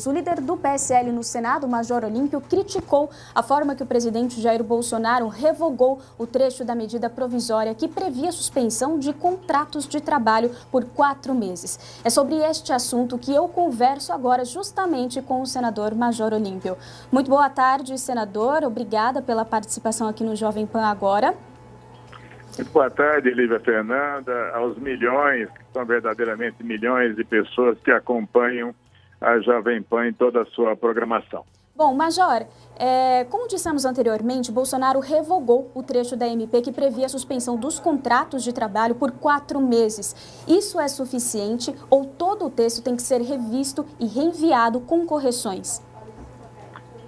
O líder do PSL no Senado, Major Olímpio, criticou a forma que o presidente Jair Bolsonaro revogou o trecho da medida provisória que previa a suspensão de contratos de trabalho por 4 meses. É sobre este assunto que eu converso agora justamente com o senador Major Olímpio. Muito boa tarde, senador. Obrigada pela participação aqui no Jovem Pan Agora. Muito boa tarde, Lívia Fernanda, aos milhões, que são verdadeiramente milhões de pessoas que acompanham a Jovem Pan em toda a sua programação. Bom, Major, como dissemos anteriormente, Bolsonaro revogou o trecho da MP que previa a suspensão dos contratos de trabalho por 4 meses. Isso é suficiente ou todo o texto tem que ser revisto e reenviado com correções?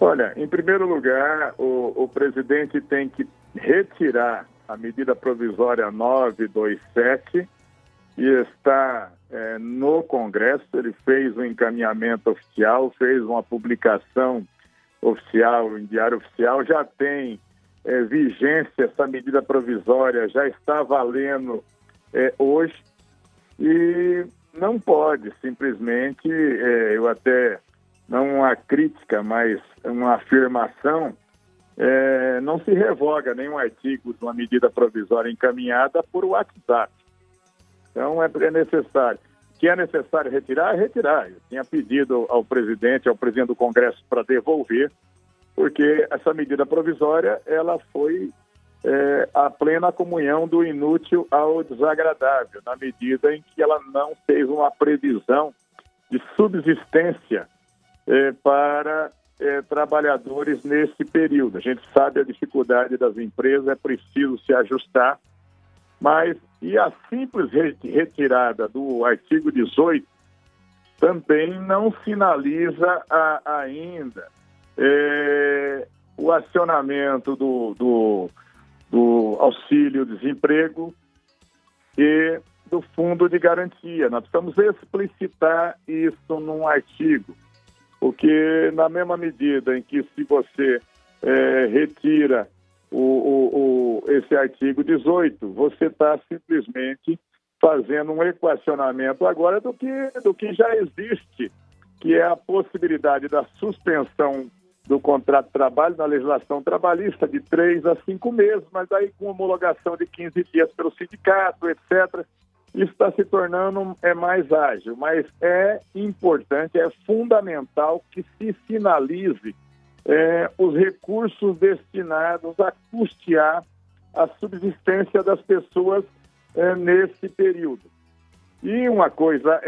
Olha, em primeiro lugar, o presidente tem que retirar a medida provisória 927 e está no Congresso. Ele fez um encaminhamento oficial, fez uma publicação oficial em Diário Oficial, já tem vigência, essa medida provisória já está valendo hoje e não pode simplesmente, eu até, não uma crítica, mas uma afirmação, não se revoga nenhum artigo de uma medida provisória encaminhada por WhatsApp. Então, é necessário. Que é necessário retirar, retirar. Eu tinha pedido ao presidente do Congresso para devolver, porque essa medida provisória, ela foi a plena comunhão do inútil ao desagradável, na medida em que ela não fez uma previsão de subsistência para trabalhadores nesse período. A gente sabe a dificuldade das empresas, é preciso se ajustar, mas e a simples retirada do artigo 18 também não sinaliza ainda o acionamento do auxílio-desemprego e do fundo de garantia. Nós precisamos explicitar isso num artigo, porque na mesma medida em que se você retira esse artigo 18, você está simplesmente fazendo um equacionamento agora do que já existe, que é a possibilidade da suspensão do contrato de trabalho na legislação trabalhista de 3 a 5 meses, mas aí com homologação de 15 dias pelo sindicato, etc., isso está se tornando mais ágil, mas é importante, é fundamental que se sinalize os recursos destinados a custear a subsistência das pessoas nesse período. E uma coisa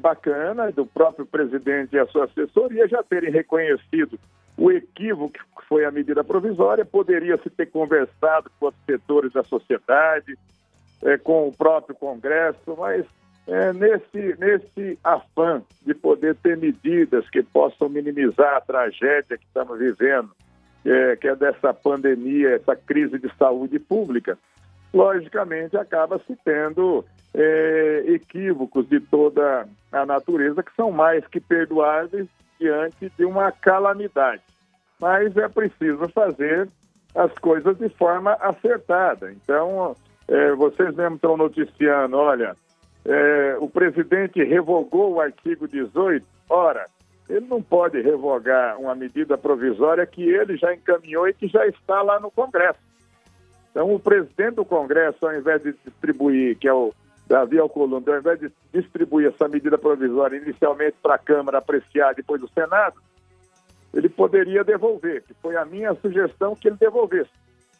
bacana do próprio presidente e a sua assessoria já terem reconhecido o equívoco que foi a medida provisória. Poderia-se ter conversado com os setores da sociedade, com o próprio Congresso, mas nesse afã de poder ter medidas que possam minimizar a tragédia que estamos vivendo, que é dessa pandemia, essa crise de saúde pública, logicamente acaba-se tendo equívocos de toda a natureza que são mais que perdoáveis diante de uma calamidade. Mas é preciso fazer as coisas de forma acertada. Então, vocês mesmos estão noticiando, olha, o presidente revogou o artigo 18, ora, ele não pode revogar uma medida provisória que ele já encaminhou e que já está lá no Congresso. Então, o presidente do Congresso, ao invés de distribuir, que é o Davi Alcolumbre, ao invés de distribuir essa medida provisória inicialmente para a Câmara apreciar, depois do Senado, ele poderia devolver, que foi a minha sugestão que ele devolvesse.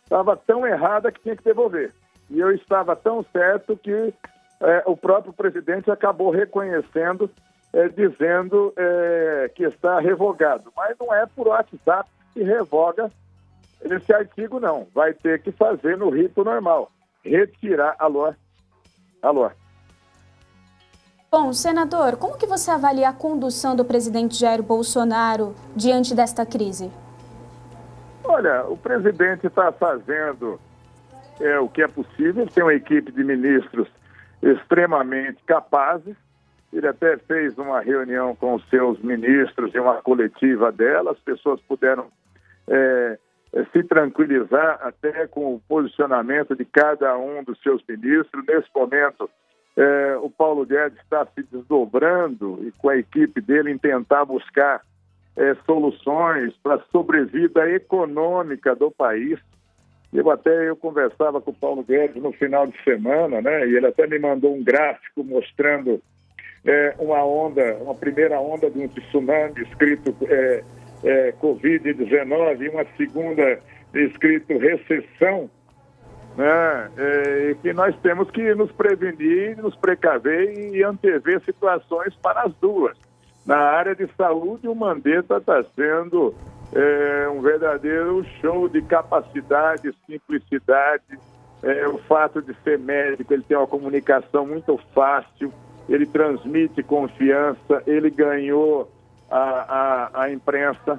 Estava tão errada que tinha que devolver. E eu estava tão certo que o próprio presidente acabou reconhecendo, dizendo que está revogado. Mas não é por WhatsApp que revoga esse artigo, não. Vai ter que fazer no rito normal. Retirar. Alô? Bom, senador, como que você avalia a condução do presidente Jair Bolsonaro diante desta crise? Olha, o presidente está fazendo o que é possível. Tem uma equipe de ministros extremamente capazes. Ele até fez uma reunião com os seus ministros em uma coletiva dela. As pessoas puderam se tranquilizar até com o posicionamento de cada um dos seus ministros. Nesse momento, o Paulo Guedes está se desdobrando e com a equipe dele em tentar buscar soluções para a sobrevida econômica do país. Eu conversava com o Paulo Guedes no final de semana, né? E ele até me mandou um gráfico mostrando uma primeira onda de um tsunami escrito Covid-19 e uma segunda escrito recessão, né? E que nós temos que nos prevenir, nos precaver e antever situações para as duas. Na área de saúde, o Mandetta está sendo um verdadeiro show de capacidade, simplicidade. O fato de ser médico, ele tem uma comunicação muito fácil, ele transmite confiança, ele ganhou a imprensa.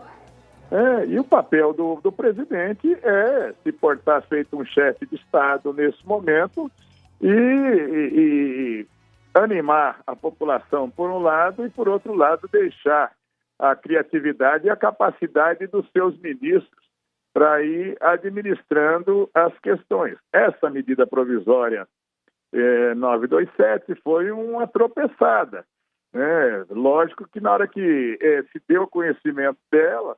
E o papel do presidente é se portar feito um chefe de Estado nesse momento e animar a população por um lado e, por outro lado, deixar a criatividade e a capacidade dos seus ministros para ir administrando as questões. Essa medida provisória 927 foi uma tropeçada. Lógico que na hora que se deu conhecimento dela,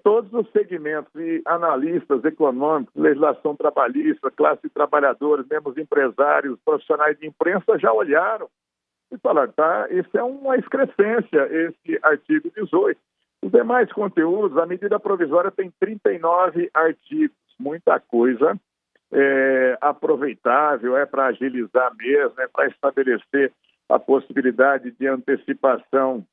todos os segmentos e analistas econômicos, legislação trabalhista, classe de trabalhadores, mesmo os empresários, profissionais de imprensa já olharam e falaram, isso é uma excrescência, esse artigo 18. Os demais conteúdos, a medida provisória tem 39 artigos, muita coisa aproveitável, para agilizar mesmo, para estabelecer a possibilidade de antecipação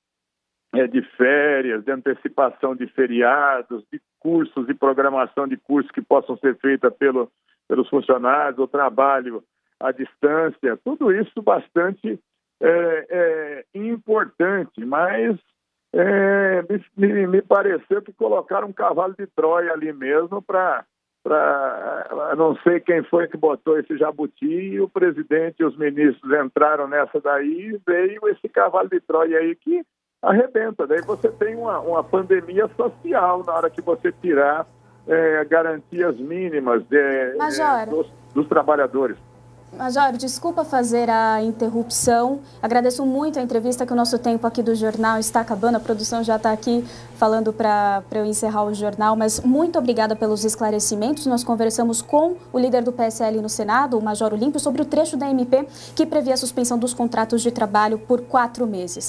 de férias, de antecipação de feriados, de cursos e programação de cursos que possam ser feitas pelos funcionários, o trabalho à distância, tudo isso bastante importante, mas me pareceu que colocaram um cavalo de Troia ali mesmo para não sei quem foi que botou esse jabuti, e o presidente e os ministros entraram nessa daí e veio esse cavalo de Troia aí que arrebenta. Daí você tem uma pandemia social na hora que você tirar garantias mínimas dos trabalhadores. Major, desculpa fazer a interrupção. Agradeço muito a entrevista, que o nosso tempo aqui do jornal está acabando. A produção já está aqui falando para eu encerrar o jornal, mas muito obrigada pelos esclarecimentos. Nós conversamos com o líder do PSL no Senado, o Major Olímpio, sobre o trecho da MP que prevê a suspensão dos contratos de trabalho por 4 meses.